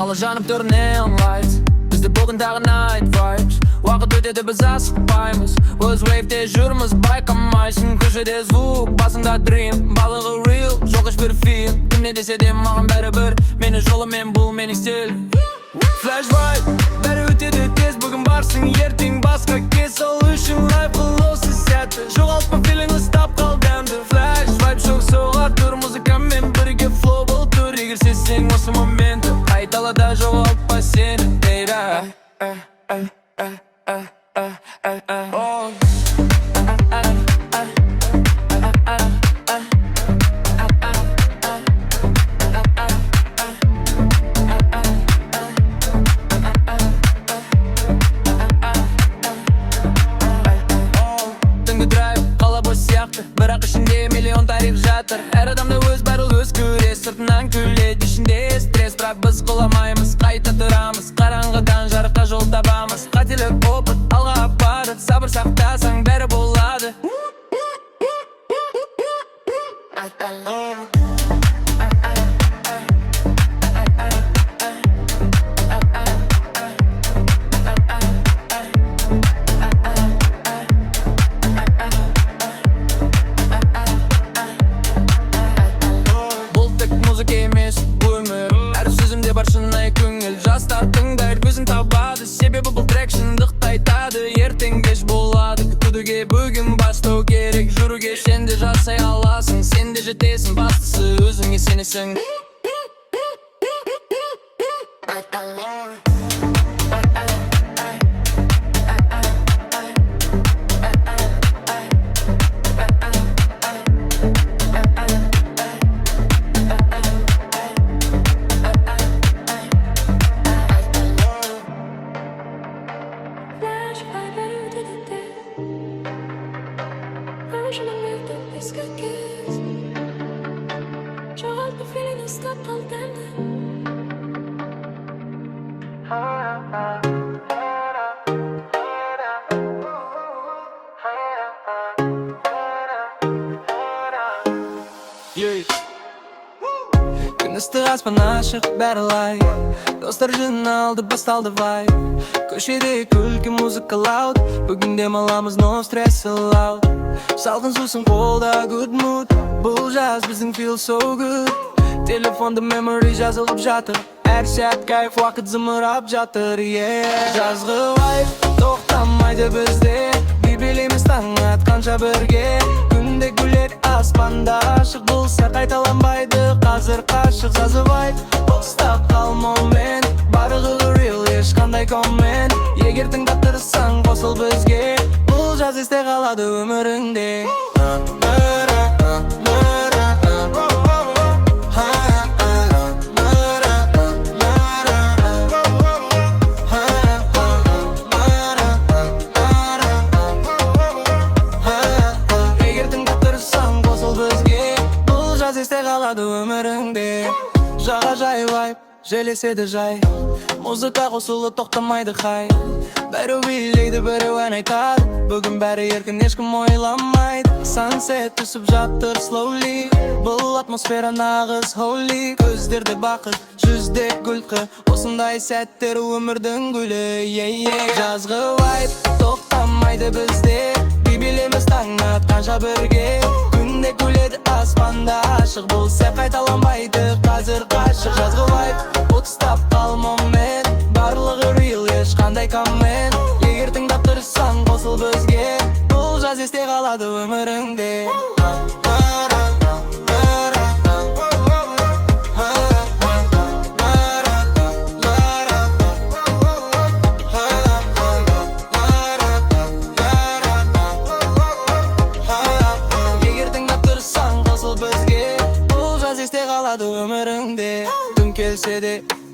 Alle жанып тұр neon lights. Бізді бүгін дағы night vibes. Уақыт өтеді біз асықпаймыз. Өз wave'де жүрміз байқамайсың. Көшеде звук, басында dream. Балығы real, жоқ ешбір фильм. Кім не десе де маған бәрібір. Мені жолымен бұл менің стиль. Flash vibe, бәрі өтеді тез. Бүгін барсың, ертең басқа кез. Сол үшін life қыл осы сәтті. Жоғалтпа feeling, ұстап қал дәмді. Flash vibe шоқ соғар тұр музыкамен бірге flow бұл тұр. Егер сезсең осы моментті, қайталада жоғалтпа сені. Түнгі драйв, қала бос сияқты, бірақ ішінде миллион тарих жатыр. Әр адамда өз бәрі өз көрес, сыртынан күледі, ішінде стресс. Бірақ біз құламаймыз, қайта тұрамыз, қараңғыдан жарыққа жол табамыз. Қателік опыт, алға апарып, сабыр сақтасаң бәрі болады. Бұл тек музыка емес, өмір. Әр сөзімде бар шынайы көңіл. Жастар тыңдайды, көзін табады. Себебі бұл трек шындықты айтады. Ертең кеш болады, күтуге бүгін бастау керек. Жүруге сен де жасай аласың, сен де жетесің. Бастысы өзіңе сенесің. Күн ыстық аспан ашық бәрі лай. Достар жиналды, басталды вайб. Көшеде күлкі музыка лаут. Бүгін демаламыз, no stress allowed. Салқын сусын қолда good mood. Бұл жаз біздің feel so good. Телефонда memory жазылып жатыр. Әр сәт кайф, уақыт зымырап жатыр, yeah. Жазғы вайб тоқтамайды бізде. Билейміз таң атқанша бірге. Күнде гүлер аспанда ашық болса қайталанбайды. Қазір қашық жазғы вайб, ұстап қал момент. Барлығы real, ешқандай коммент. Егер тыңдап тұрсаң қосыл бізге. Бұл жаз есте қалады өміріңде. Есте қалады өміріңде. Жағажай вайб, желеседі жай. Музыка қосылы тоқтамайды хай. Бәрі билейді, біреу ән айтады. Бүгін бәрі еркін, ешкім ойламайды. Sunset түсіп жатыр slowly. Бұл атмосфера нағыз holy. Көздерде бақыт, жүзде күлкі. Осындай сәттер өмірдің гүлі, yeah. Жазғы вайб тоқтамайды бізде. Билейміз таң атқанша бірге. Күнде күледі аспанда ашық болса қайталанбайды. Қазір қашық жазғы вайб, ұстап қал момент. Барлығы real, ешқандай коммент. Егер тыңдап тұрсаң қосыл бізге. Бұл жаз есте қалады өміріңде. Өміріңде түн келсе де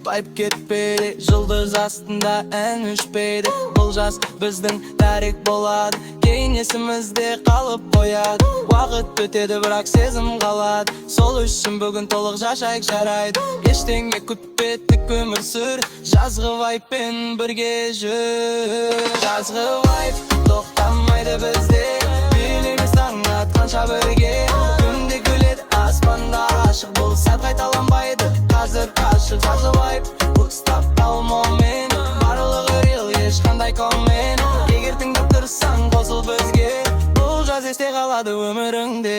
вайб кетпейді. Жұлдыз астында ән өшпейді. Бұл жаз біздің тарих болады. Кейін есімізде қалып қояды. Уақыт өтеді бірақ сезім қалады. Сол үшін бүгін толық жашайық жарайды. Ештеңе күтпедік өмір сүр. Жазғы вайбпен бірге жүр. Жазғы вайб тоқтамайды бізде. Билейміз таң атқанша бірге. Күнде күледі аспанда ашық болса қайталанбайды. қазір қашық жазы вайп ұстап қалма мен барлығы реал ешқандай коммент егер тыңдап тұрсаң қосыл бізге бұл жаз есте қалады өміріңде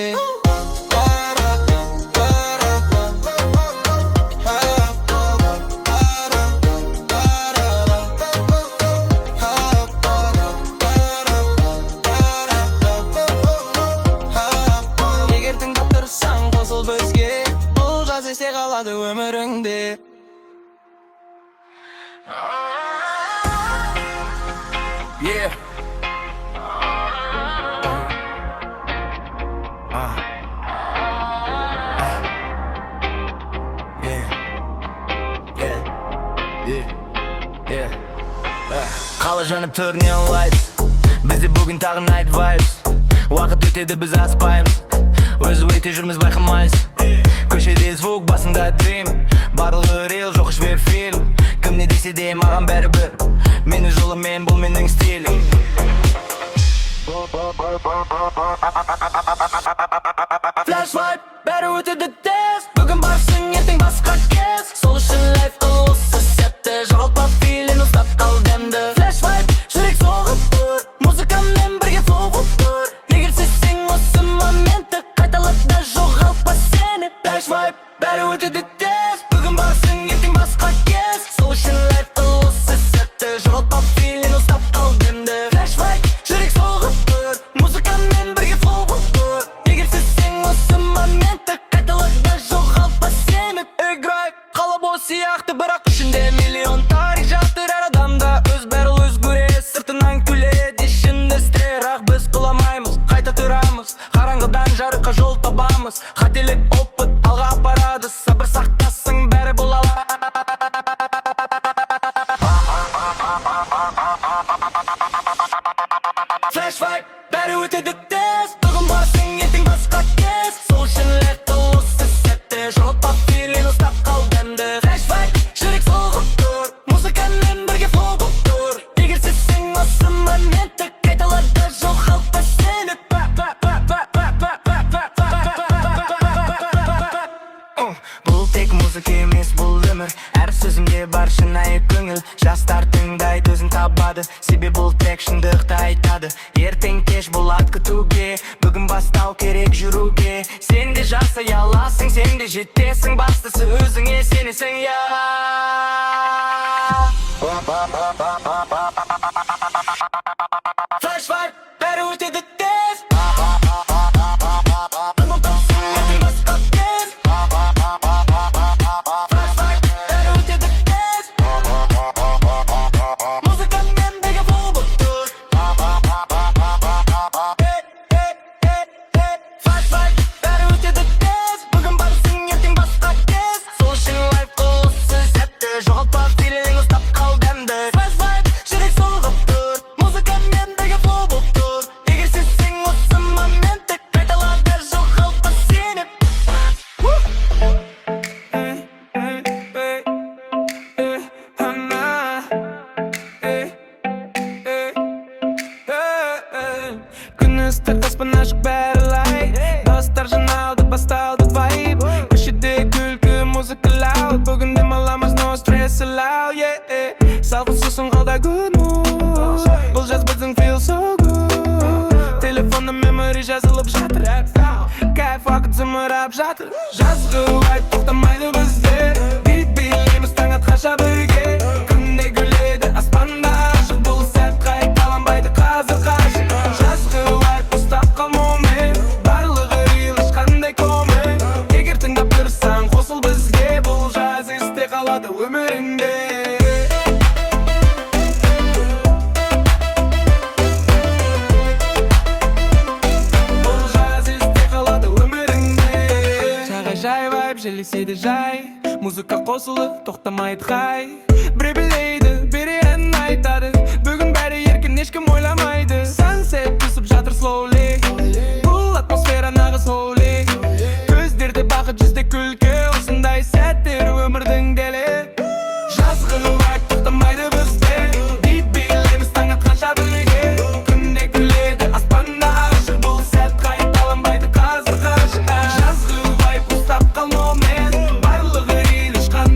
егер тыңдап тұрсаң қосыл бізге бұл жаз есте қалады өміріңде Yeah. Қала жанып тұр neon lights бізде бүгін тағы night vibes уақыт өтеді біз аспаймыз өзі өте жүрміз байқамайыз көшеде звук басында dream барлығы real жоқ ешбір фильм кім не десе де маған бәрібір менің жолым мен бұл менің стилім Flash vibe бәрі өтеді тез бүгін барсың ертең басқа кез сол үшін лайф қыл осы сәтті жоғалтпа филін ұстап қал демді Flash vibe жүрек соғып тұр музыкамен бірге flow болып тұр егер сезсең осы моментті қайталап та жоғалтпа сені Flash vibe бәрі өтеді тез бүгін барсың ертең басқа кез сол үшін лайф қыл осы сәтті жоғалтпа филін ұстап қал демді Flash vibe жүрек соғып тұр музыкамен бірге flow болып тұр егер сезсең осы моментті қайталап та жоғалтпа сені играй қала бос сияқты бірақ ішінде миллион тарих жатыр әр адамда өз бәрі өзгереді сыртынан күледі ішінде стрерақ біз құламаймыз қайта тұрамыз қараңғыдан жарыққа жол табамыз қателік опыт алға апарады сабыр сақтасың бәрі бола Flash vibe бәрі өтеді тез бүгін барсың ертең басқа кез сол үшін лайф қыл осы сәтті жоғалтпа филін ұстап қал демді Flash vibe жүрек соғып тұр музыкамен бірге flow болып тұр егер сезсең осы моментті қайталап та жоғалтпа сені бұл тек музыка емес бұл өмір әр сөзімде бар шынайы көңіл жастар тыңдайды өзін табады себебі бұл трек шындықты айтады ертең кеш болады күтуге бүгін бастау керек жүруге сен де жасай аласың сен де жетесің бастысы өзіңе сенесің Flash vibe бәрі өтеді тез Күністер аспан ашық бәрі лайт достар жиналды басталды вайб көшеде күлкі музыка лаут бүгін демаламыз no stress allowed салқын сусын қалда good mood бұл жаз біздің feel so good телефонда memory жазылып жатыр кайф уақыт зымырап жатыр жазғы вайб тоқтамайды бізде бит билейміз таң атқанша бірге күнде күледі аспанда ашық бұл сәт қайталанбайды қазір қашық жазғы вайб ұстап қал момент барлығы real ешқандай коммент егер тыңдап тұрсаң қосыл бізге бұл жаз есте қалады өміріңде желіседі жай музыка қосылып тоқтамайды хай біреу білейді бере ән айтады бүгін бәрі еркін ешкім ойламайды sunset түсіп жатыр slowly бұл атмосфера нағыз holy көздерде бақыт жүзде күлкі осындай сәттер өмірдің делі жазғы вайб тоқтамайды бізде бит билейміз таң атқанша бірге күнде күледі аспанда ашық бұл сәт қайталанбайды қазір қашық жазғы вайб ұстап қал момент барлығы real ешқандай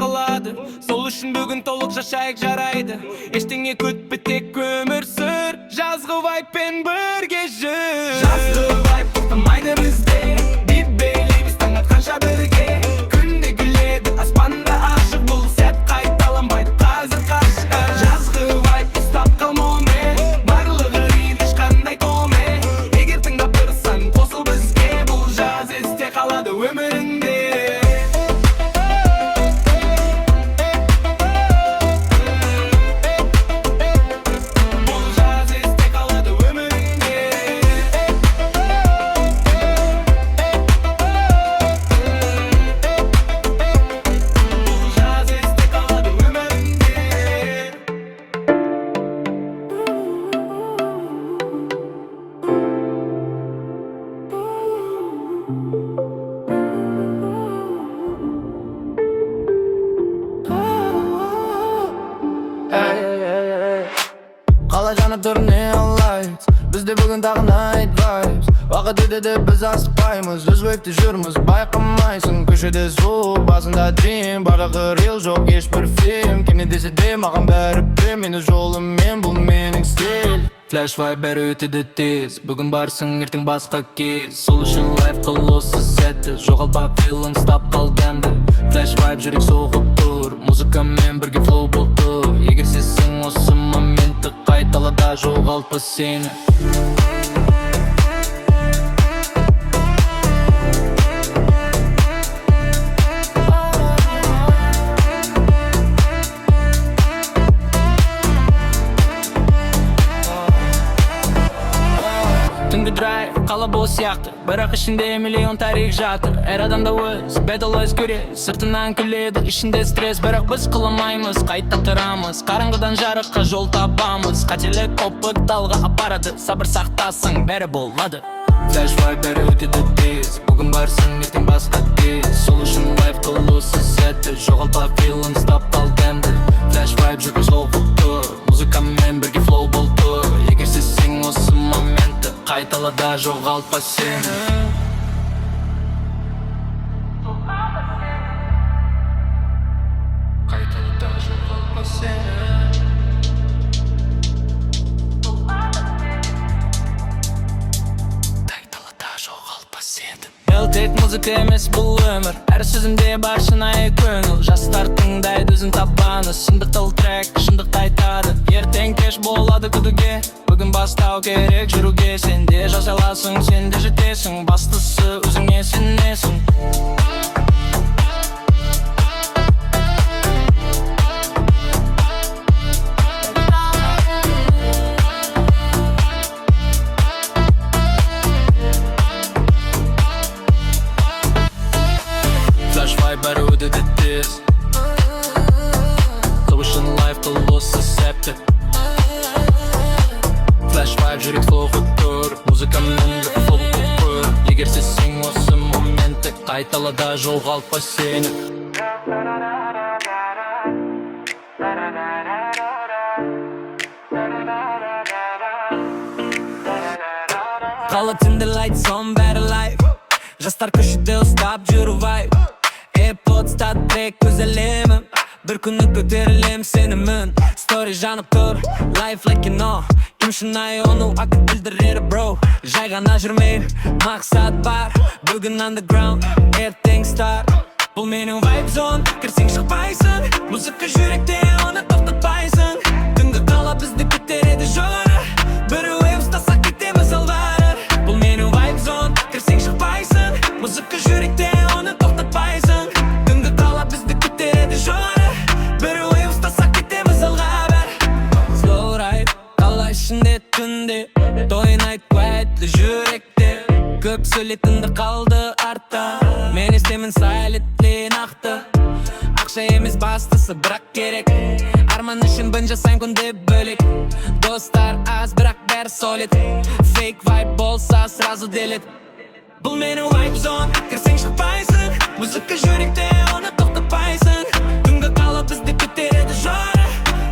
қалады. Сол үшін бүгін толық жашайық жарайды. Ештеңе күтпе, тек өмір сүр, жазғы вайппен бірге жүр. Жазғы вайп тоқтамайды бізде, бит билейміз таң атқанша бірге. Күнде күледі аспанда ашық, бұл сәт қайталанбайды қазір қаршы. Жазғы вайп ұстап қалма онымен, барлығы рейд ешқандай томен. Егер тыңдап тұрсаң қосыл бізге, бұл жаз есте қалады өміріңде. Қала жанып тұр neon lights, бізде бүгін тағы night vibes. Уақыт өтеді біз асықпаймыз, өз вейпте жүрміз байқамайсың. Көшеде звук, басында dream, барлығы real жоқ ешбір фильм. Кем не десе де маған бәрі бір, мені жолыммен бұл менің стиль. Флэш вайп бәрі өтеді тез, бүгін барсың ертең басқа кез. Сол үшін лайф қыл осы сәтті, жоғалтпа филін, стап қал дәмді. Флэш вайп жүрек соғып тұр, музыкамен бірге флоу болып тұр. Егер сенсің осы моментті қайталада, жоғалтпа сені. Түнгі драйв, қала бос сияқты, бірақ ішінде миллион тарих жатыр. Әр адамда өз, бәділ өз көреді, сыртынан күледі, ішінде стресс, бірақ біз қыламаймыз, қайта тұрамыз. Қараңғыдан жарыққа жол табамыз, қателік опыт талға апарады, сабыр сақтасың, бәрі болады. Флэш вайп бәрі өтеді тез, бүгін барсың ертең басқа кез. Сол үшін лайф қыл осы сәтті, жоғалтпа филін, стап қал дәмді. Флэш вайп жүрек соғып тұр, музыкамен бірге флоу болып тұр. Егер сенсең осы моментті қайталада, жоғалтпа сені. Қайталада, жоғалтпа сені. Қайталада, жоғалтпа сені. Тек музыка емес бұл өмір, әр сөзімде бар шынайы көңіл. Жастар тыңдайды өзін табаны, шындық тыл трек, шындық айтады. Ертең кеш болады күдіге, бүгін бастау керек жүруге. Сен де жасай аласың, сен де жетесің, бастысы өзіңе сенесің. Флэш вайп бәрі өтеді тез, сол үшін лайф қыл осы сәтті. Флэш вайп жүрек соғып тұр, музыкамен бірге флоу болып тұр. Егер сенсең осы моментті қайталада, жоғалтпа сені. Қала түнде lights on, бәрі лайф, жастар көшеде ұстап жүру вайп. Эйрподста трек көз әлемім, бір күні көтерілем сенімін. Story жанып тұр, life like кино, кім шынайы оны уақыт білдіреді бро. Жай ғана жүрмей, мақсат бар, бүгін underground, ертең start. Бұл менің vibe zone, кірсең шықпайсың, музыка жүректе оны тоқтатпайсың. Түнгі қала бізді көтереді жоғары, бір wave ұстасақ кетеміз алғары. Бұл менің vibe zone, кірсең шықпайсың, музыка жүректе оны тоқтатпайсың. Түнгі қала бізді көтереді жоғары, бір wave ұстасақ кетеміз алғары. Slow ride, қала ішінде түнде, тойнайт quietly жүректе. Көп сөйлейтінді қалды артта, мен естемін silently нақты. Ақша емес бастысы бірақ керек, арман үшін бін жасайын күнде бөлек. Достар аз бірақ бәрі solid, fake vibe болса сразу delete. Бұл менің vibe zone, кірсең шықпайсың, музыка жүректе оны тоқтатпайсың. Түнгі қала бізді көтереді жоғары,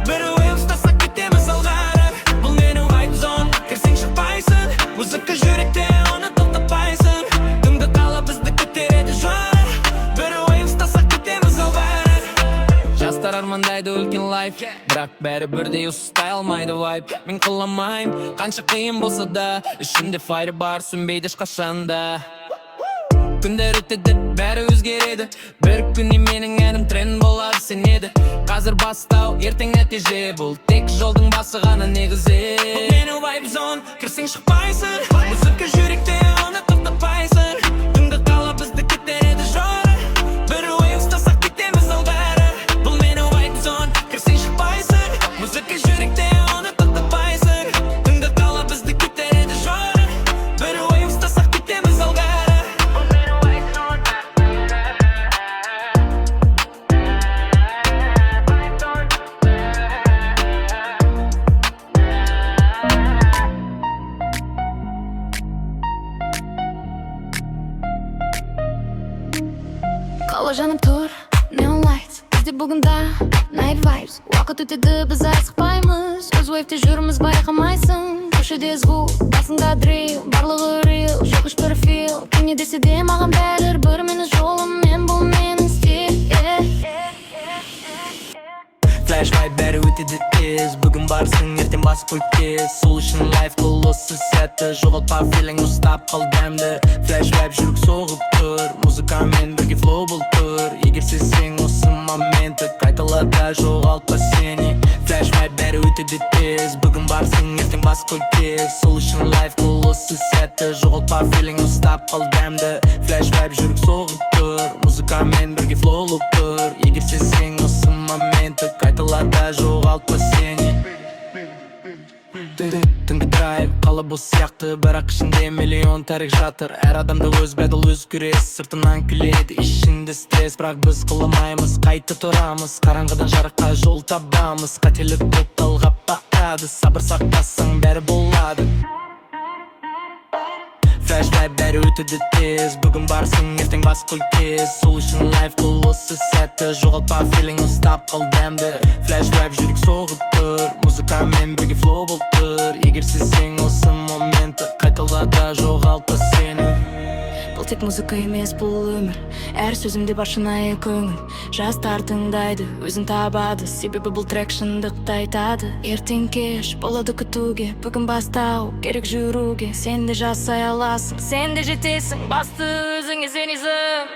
бір wave ұстасақ кетеміз алғары. Бұл менің vibe zone, кірсең шықпайсың, музыка жүректе оны тоқтатпайсың. Түнгі қала бізді көтереді жоғары, бір wave ұстасақ кетеміз алғары. Жастар армандайды үлкен лайф, бірақ бәрі бірдей ұстай алмайды вайп. Мен қыламайым, қанша қиын болса да, ішімде файры бар, сөнбейді ешқашанда. Күндер өтеді, бәрі өзгереді, бір күні менің әнім тренд болады сенеді. Қазір бастау, ертең нәтиже, бұл тек жолдың басы ғана негізі. Менің вайп зон, кірсең шықпайсың, музыка жүректе, оны тоқтатпайсың. Түнгі қала бізді кетереді жоры, бір ойын ұстасақ кетеміз ол бәрі. Бұл менің вайп зон, кірсең шықпайсың, музыка жүректе, оны тоқтатпайсың. Түнгі қала бізді кетереді жоры, бір ойын ұстасақ кетеміз ол бәрі. Қала жанып тұр, neon lights Бізде бүгін да night vibes Уақыт өтеді, біз асықпаймыз Өз вейвте жүрміз, байқамайсың Көшеде звук, басында дрил Барлығы real, жоқ еш профил Кім не десе де маған бәрі бір менің жолым Мен бұл менің стиль Флэш вайп бәрі өтеді тез Бүгін барсың, ертең басып өткез Сол үшін лайф қыл осы сәтті Жоғалтпа филинг, ұстап қал дәмді Флэш вайп жүрек соғып тұр Музыкамен бірге флоу бұл тұр Егер сезсең осы моменті Қайталада жоғалтпа сені Флэш вайп бәрі өтеді тез Бүгін барсың, ертең басып өткез Сол үшін лайф қыл осы сәтті Жоғалтпа филинг, ұстап қал дәмді Флэш вайп жүрек соғып тұр Музыкамен бірге флоу бұл тұр Егер сезсең осы моменті Қайталада жоғалтпа сені Түнгі драйв, қала бұл сияқты Бірақ ішінде миллион тарих жатыр Әр адамда өз бәділ, өз күрес Сыртынан күледі, ішінде стресс Бірақ біз қыламаймыз, қайта тұрамыз Қараңғыдан жарыққа жол табамыз Қателік болып талғап бақтады Сабыр сақтасаң бәрі болады Флэш вайп бәрі өтеді тез Бүгін барсың, ертең басып өткез Сол үшін лайф қыл осы сәтті Жоғалтпа филинг, ұстап қал дәмді Флэш вайп жүрек соғып тұр Музыкамен бірге флоу болып тұр Егер сезсең осы моменті Қайталада жоғалтпа сені Бұл тек музыка емес, бұл өмір Әр сөзімде бар шынайы көңіл Жастар тыңдайды, өзін табады Себебі бұл трек шындықты айтады Ертең кеш, болады күтуге Бүгін бастау, керек жүруге Сен де жасай аласың, сен де жетесің Басты өзіңе сенесің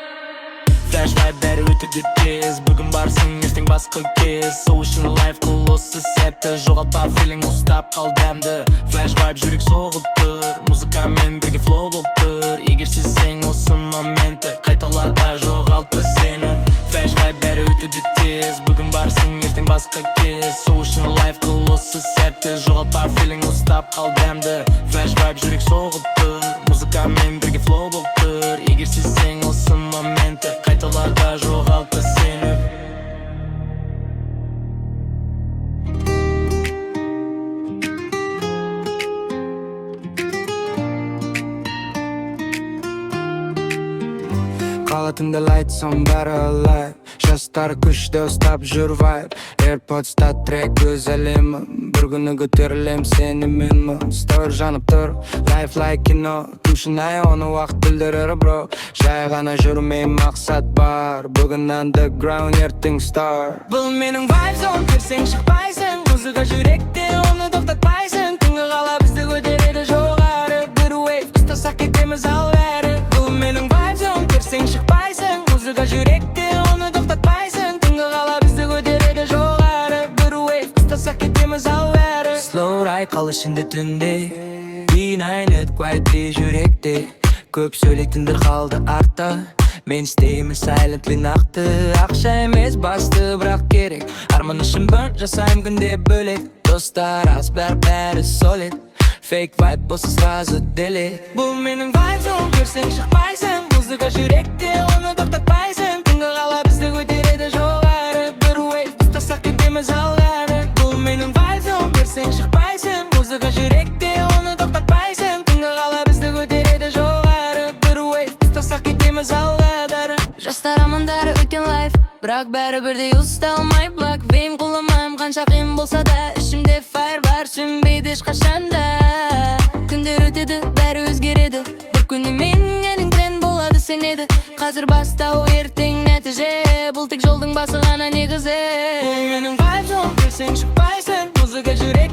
Флэш вайп бәрі өтеді тез Бүгін барсың, ертең басып өткез Сол үшін лайф қыл осы сәтті Жоғалтпа филинг, ұстап қал дәмді Флэш вайп жүрек соғып тұр Музыкамен бірге флоу болып тұр Егер сезсең осы моменті Қайталада жоғалтпа сені Флэш вайп бәрі өтеді тез Бүгін барсың, ертең басып өткез Сол үшін лайф қыл осы сәтті Жоғалтпа филинг, ұстап қал дәмді Флэш вайп жүрек соғып тұр Музыкамен бірге флоу болып тұр Егер сезсең осы моменті Қайталада жоғалтпа сені Қала түнде light сон бәрі alive Жастар күшті ұстап жүр вайп Airpods'та трек өз әлемі Бір күні көтерілем сеніменмін Story жанып тұр Life like кино Кім шынайы оны уақыт білдірер бро Жай ғана жүрмей мақсат бар Бүгін underground ертең star Бұл менің vibe zone Кірсең шықпайсың Музыка жүректе оны тоқтатпайсың Түнгі қала бізді көтереді жоғары Бір wave ұстасақ кетеміз ал бәрі Бұл менің vibe zone Кірсең шықпайсың Музыка жүректе оны тоқтатпайсың Түнгі қала бізді көтереді жоғары Бір wave ұстасақ кетеміз ал бәрі Slow ride қал ішінде түнде Бейнайнет quietly жүректе Көп сөйлейтіндер қалды артта Мен істеймін silently нақты Ақша емес басты бірақ керек Арман үшін burn жасаймын күнде бөлек Достар аз бәрі solid Fake vibe болса сразу delete Бұл менің vibe zone Көрсең шықпайсың Музыка жүректе оны тоқтатпайсың Түнгі қала бізді көтереді жоғары Бір wave ұстасақ кетеміз ал бәрі Бұл менің vibe zone Көрсең шықпайсың Музыка жүректе оны тоқтатпайсың Түнгі қала бізді көтереді жоғары Бір wave ұстасақ кетеміз ал бәрі Жастар амандары өткен лайф Бірақ бәрі бірдей ұсталмай блак Вейм қуламайым қанша қиын болса да Ішімде файр бар сөнбейді ешқашанда Күндер өтеді бәрі өзгереді Бір күні менің әлің тренд болады сенеді Қазір бастау ертең нәтиже бұл тек жолдың басы ғана негізі. Бұл менің vibe zone, білсең шықпайсың. Музыка жүрек